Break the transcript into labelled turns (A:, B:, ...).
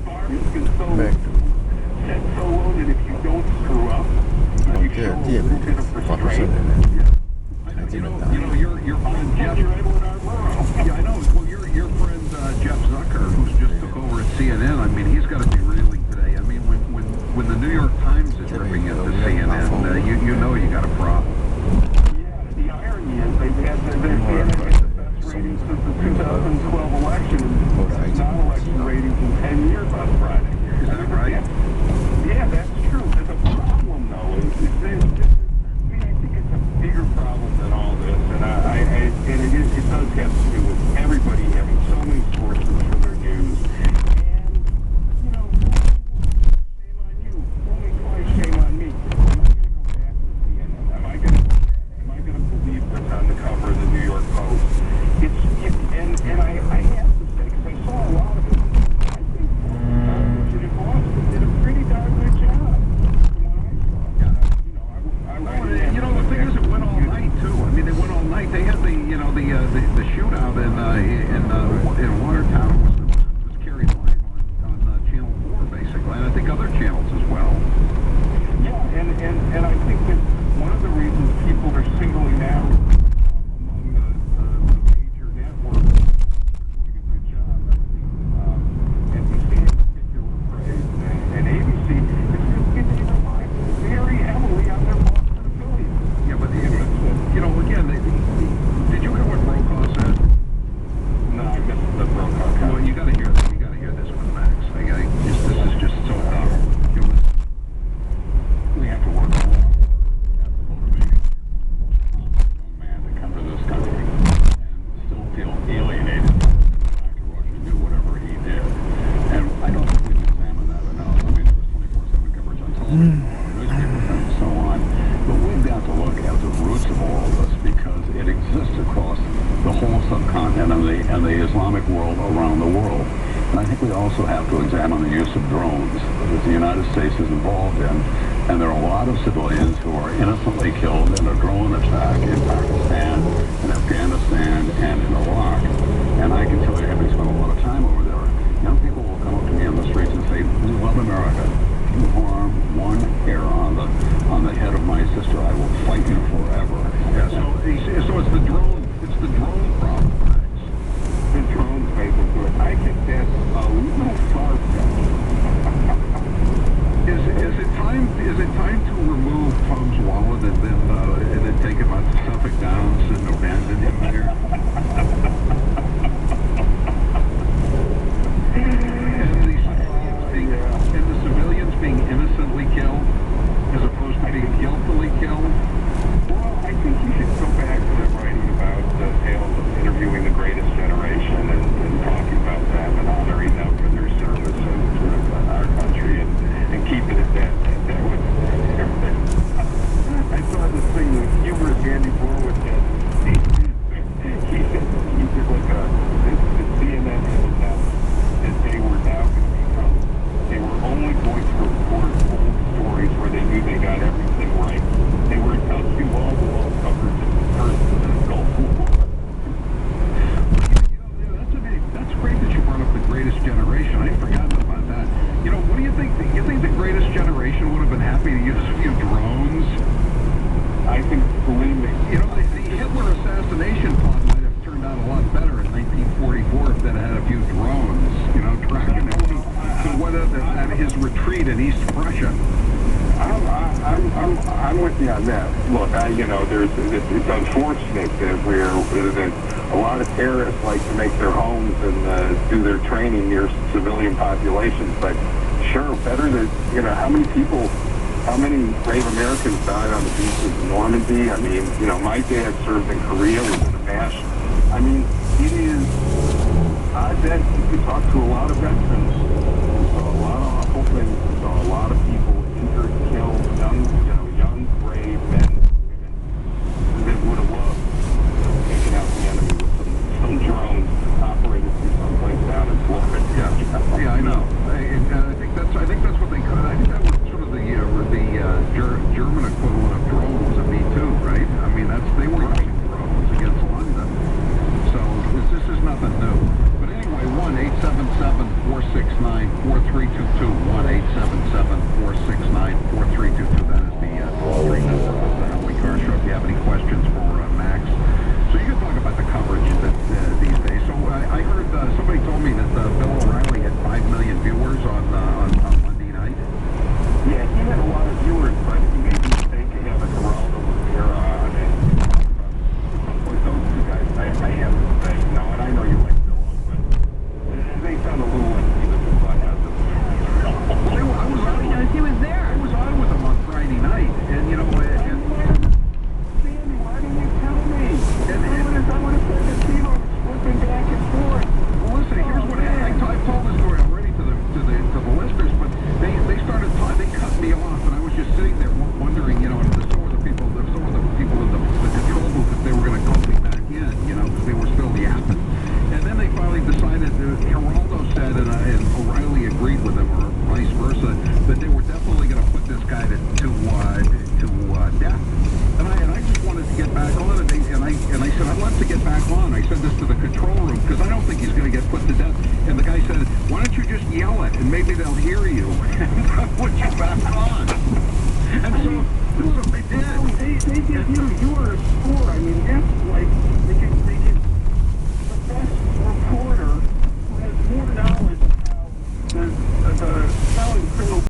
A: Back to
B: your friend Jeff. Yeah, I know. Well, your friend Jeff Zucker, who's just took over at CNN. I mean, he's got to be reeling today. I mean, when the New York Times is ripping into CNN, you know you got a problem.
C: Yeah, the irony is they've had the best ratings since the 2012 election, and non-election ratings in 10 years on Friday.
B: Is that right?
C: Yeah, that's true. There's a problem, though. I think it's a bigger problem than all this, and it does have to do with everybody having so many sources for their news. And, you know, shame on you. Only twice shame on me. Am I going to go back to CNN? Am I going to believe what's on the cover of the New York Post? And I have to say, because I saw a lot of it, I think Richard in Boston did a pretty darn good job from what I saw.
B: You know, the thing is, it went all night too. I mean, they went all night. They had the shootout in Watertown was carried live on Channel 4 basically, and I think other channels as well.
C: Yeah, and I think that one of the reasons people are singling out among the major networks doing a good job, NBC in particular praise, and ABC, is because they rely very heavily on their Boston affiliates.
B: Yeah, but you know, again, did you hear what Brokaw said?
C: No, I missed the Brokaw comment.
B: Well, you got to hear this. You got to hear this one, Max. This is just so dumb.
D: We have to work hard. That's the motivation. Young man to come to this country and still feel alienated back to Russia, do whatever he did. And I don't think we've examined that enough. I mean, there was 24/7 coverage on television, newspapers, and so on. But we've got to look at the roots of all of this because it exists across the whole subcontinent and the Islamic world around the world. And I think we also have to examine the use of drones that the United States is involved in. And there are a lot of civilians who are innocently killed in a drone attack in Pakistan, in Afghanistan, and in Iraq. And I can tell you, having spent a lot of time over there, young people will come up to me on the streets and say, "We love America. If you harm one hair on the head of my sister, I will fight you forever."
B: Yeah, so it's the drone problem.
C: The drones make it good. I think that's a little far-fetched.
B: Is it time to remove Tom's wallet and then take him out to Suffolk Downs and abandon him here? And the civilians being innocently killed as opposed to being guiltily killed?
C: Well, I think you should go back to the writing about the tales of interviewing the greatest generation and talking about them and honoring them for their service to our country and keep it at that. That would. I saw this thing with humorous Andy Borowitz did. He did like the CNN had announced that they were now going to become. They were only going to report old stories where they knew they got everything right. They were about to do all the world coverage in the first Gulf War.
B: That's great that you brought up the greatest generation. I had forgotten about that. You know, what do you think? You think the greatest generation would have been happy to use a few drones?
C: I think, believe me,
B: you know, the Hitler assassination plot might have turned out a lot better in 1944 if they'd had a few drones, you know, tracking him to his retreat in East Prussia.
C: I'm with you on that. Look, it's unfortunate that a lot of terrorists like to make their homes and do their training near civilian populations. But sure, better to, how many brave Americans died on the beaches of Normandy? I mean, my dad served in Korea, was in a MASH. I mean, it is, I bet you could talk to a lot of veterans. We saw a lot of awful things. We saw a lot of people injured, killed, young, brave men that would have loved taking out the enemy with some drones operated through someplace down in Florida.
B: Yeah, I know. I think that's what they could. I think that was sort of the German equivalent of drones at Me2, right? I mean, they were using drones against London. So this is nothing new. But anyway, 1-877-469-43. 4322, 1-877-469-4322. That is the toll-free number of the Howie Car Show if you have any questions for Max. So you can talk about the coverage that these days. So I heard somebody told me that Bill O'Reilly had 5 million viewers on Monday night.
C: Yeah, he had a lot of viewers, but he made the mistake of having Geraldo Rivera on it. With those two guys, I have to say, no, and I know you like Bill, but they sound a little like Steven Butt has them.
A: He was there.
B: I was on with him on Friday night, and you know,
C: Sandy, why didn't you tell me? I would have said that Steve was flipping back and forth.
B: well, listen, here's what happened. I've told the story already to the listeners, but they started talking. They cut me off, and I was just sitting there wondering, you know, if some of the people in the control booth, if they were going to call me back in, you know, because they were still yapping. And then they finally decided. Geraldo said, and O'Reilly agreed with him, or vice versa, that they were definitely going to put this guy to death. And I just wanted to get back on, and I said, I'd love to get back on. I said this to the control room, because I don't think he's going to get put to death. And the guy said, why don't you just yell it, and maybe they'll hear you, and I'll put you back on. And so I did.
C: They did you. You were a score. I mean, that's